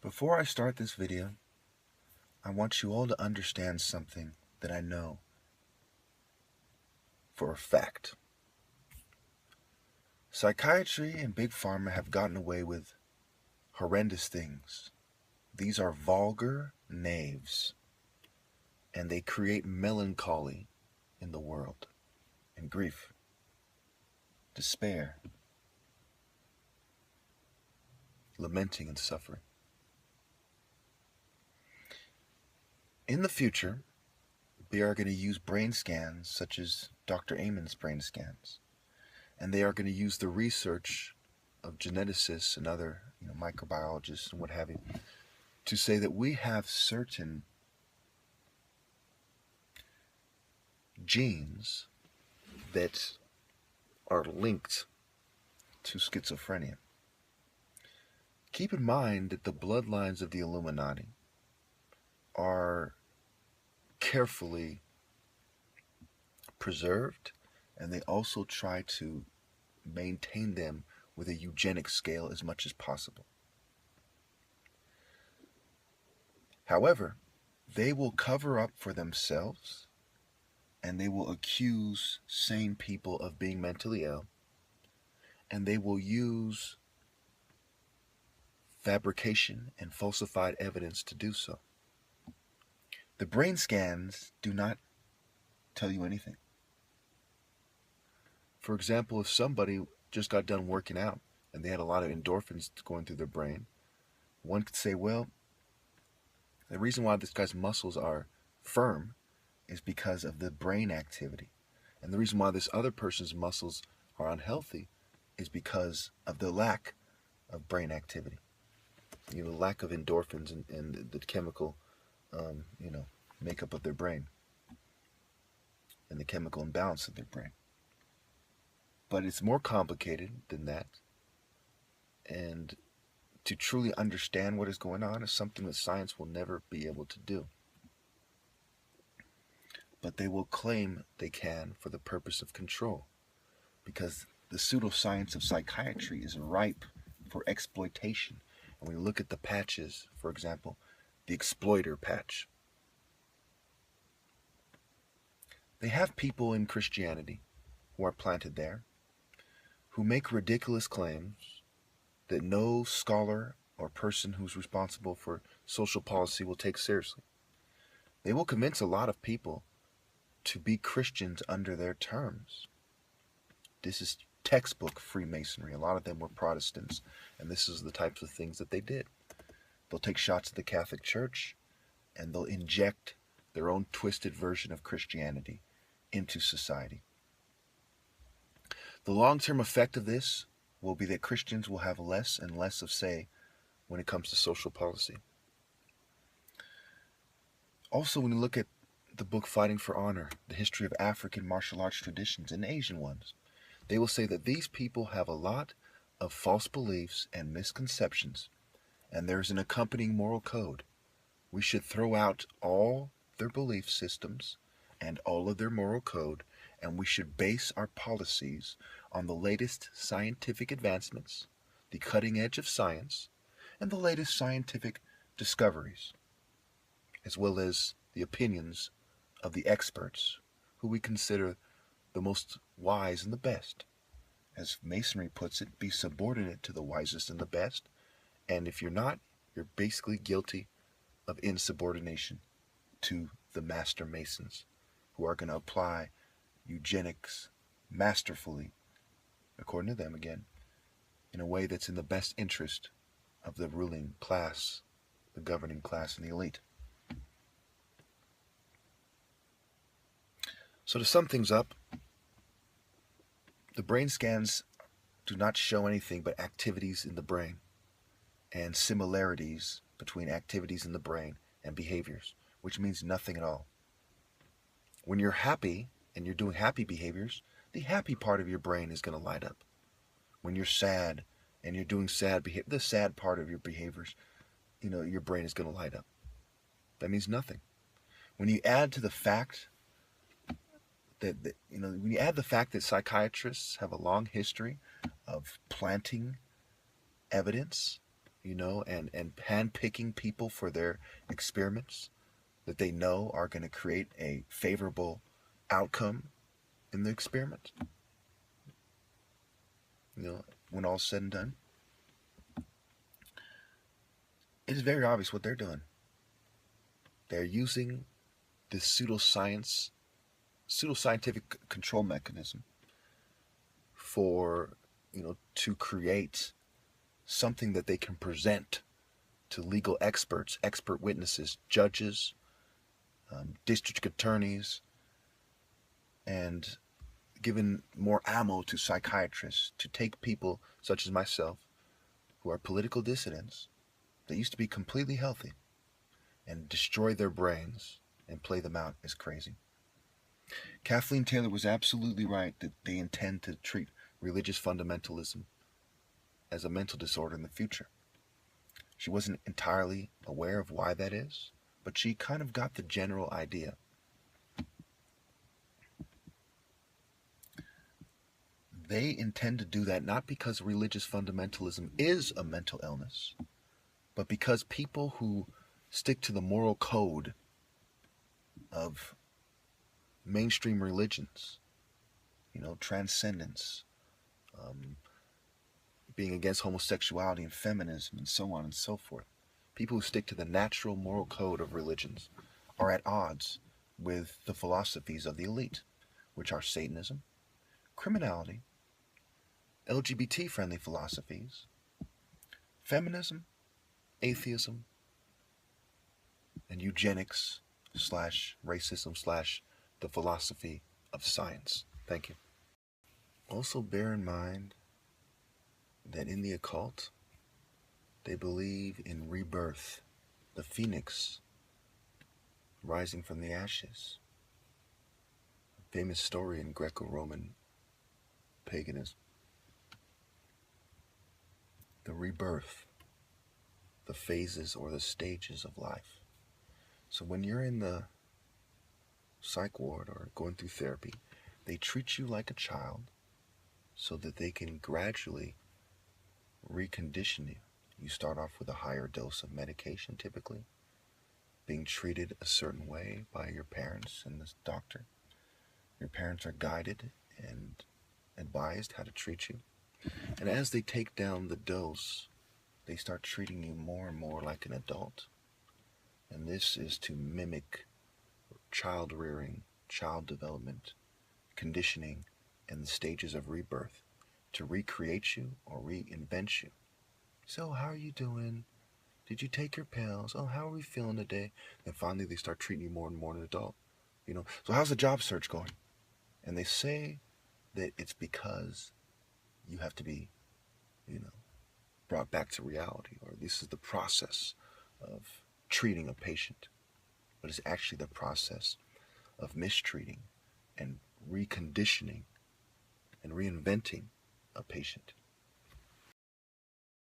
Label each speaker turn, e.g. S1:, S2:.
S1: Before I start this video, I want you all to understand something that I know for a fact. Psychiatry and Big Pharma have gotten away with horrendous things. These are vulgar knaves, and they create melancholy in the world, and grief, despair, lamenting and suffering. In the future, they are going to use brain scans such as Dr. Amen's brain scans, and they are going to use the research of geneticists and other microbiologists and what have you to say that we have certain genes that are linked to schizophrenia. Keep in mind that the bloodlines of the Illuminati are carefully preserved, and they also try to maintain them with a eugenic scale as much as possible. However, they will cover up for themselves, and they will accuse sane people of being mentally ill, and they will use fabrication and falsified evidence to do so. The brain scans do not tell you anything. For example, if somebody just got done working out and they had a lot of endorphins going through their brain, one could say, well, the reason why this guy's muscles are firm is because of the brain activity. And the reason why this other person's muscles are unhealthy is because of the lack of brain activity. The lack of endorphins and the chemical makeup of their brain and the chemical imbalance of their brain. But it's more complicated than that, and to truly understand what is going on is something that science will never be able to do. But they will claim they can for the purpose of control, because the pseudoscience of psychiatry is ripe for exploitation. And when you look at the patches, for example, the exploiter patch, they have people in Christianity who are planted there who make ridiculous claims that no scholar or person who's responsible for social policy will take seriously. They will convince a lot of people to be Christians under their terms. This is textbook Freemasonry. A lot of them were Protestants, and this is the types of things that they did. They'll take shots at the Catholic Church, and they'll inject their own twisted version of Christianity into society. The long-term effect of this will be that Christians will have less and less of say when it comes to social policy. Also, when you look at the book Fighting for Honor, the history of African martial arts traditions and Asian ones, they will say that these people have a lot of false beliefs and misconceptions, and there's an accompanying moral code. We should throw out all their belief systems and all of their moral code, and we should base our policies on the latest scientific advancements, the cutting edge of science, and the latest scientific discoveries, as well as the opinions of the experts, who we consider the most wise and the best. As Masonry puts it, be subordinate to the wisest and the best, and if you're not, you're basically guilty of insubordination to the master Masons, who are going to apply eugenics masterfully, according to them again, in a way that's in the best interest of the ruling class, the governing class, and the elite. So to sum things up, the brain scans do not show anything but activities in the brain and similarities between activities in the brain and behaviors, which means nothing at all. When you're happy and you're doing happy behaviors, the happy part of your brain is going to light up. When you're sad and you're doing sad behavior, the sad part of your behaviors, your brain is going to light up. That means nothing. When you add to the fact when you add the fact that psychiatrists have a long history of planting evidence and handpicking people for their experiments that they know are going to create a favorable outcome in the experiment. When all's said and done, it is very obvious what they're doing. They're using this pseudoscientific control mechanism for, to create something that they can present to legal experts, expert witnesses, judges, district attorneys, and given more ammo to psychiatrists to take people such as myself who are political dissidents that used to be completely healthy and destroy their brains and play them out as crazy. Kathleen Taylor was absolutely right that they intend to treat religious fundamentalism as a mental disorder in the future. She wasn't entirely aware of why that is, but she kind of got the general idea. They intend to do that not because religious fundamentalism is a mental illness, but because people who stick to the moral code of mainstream religions, transcendence, being against homosexuality and feminism and so on and so forth, people who stick to the natural moral code of religions are at odds with the philosophies of the elite, which are Satanism, criminality, LGBT-friendly philosophies, feminism, atheism, and eugenics / racism / the philosophy of science. Thank you. Also bear in mind that in the occult, they believe in rebirth, the phoenix rising from the ashes. A famous story in Greco-Roman paganism. The rebirth, the phases or the stages of life. So when you're in the psych ward or going through therapy, they treat you like a child so that they can gradually recondition you. You start off with a higher dose of medication, typically, being treated a certain way by your parents and the doctor. Your parents are guided and advised how to treat you. And as they take down the dose, they start treating you more and more like an adult. And this is to mimic child rearing, child development, conditioning, and the stages of rebirth to recreate you or reinvent you. So, how are you doing? Did you take your pills? Oh, how are we feeling today? And finally, they start treating you more and more as an adult. So how's the job search going? And they say that it's because you have to be, brought back to reality, or this is the process of treating a patient. But it's actually the process of mistreating and reconditioning and reinventing a patient.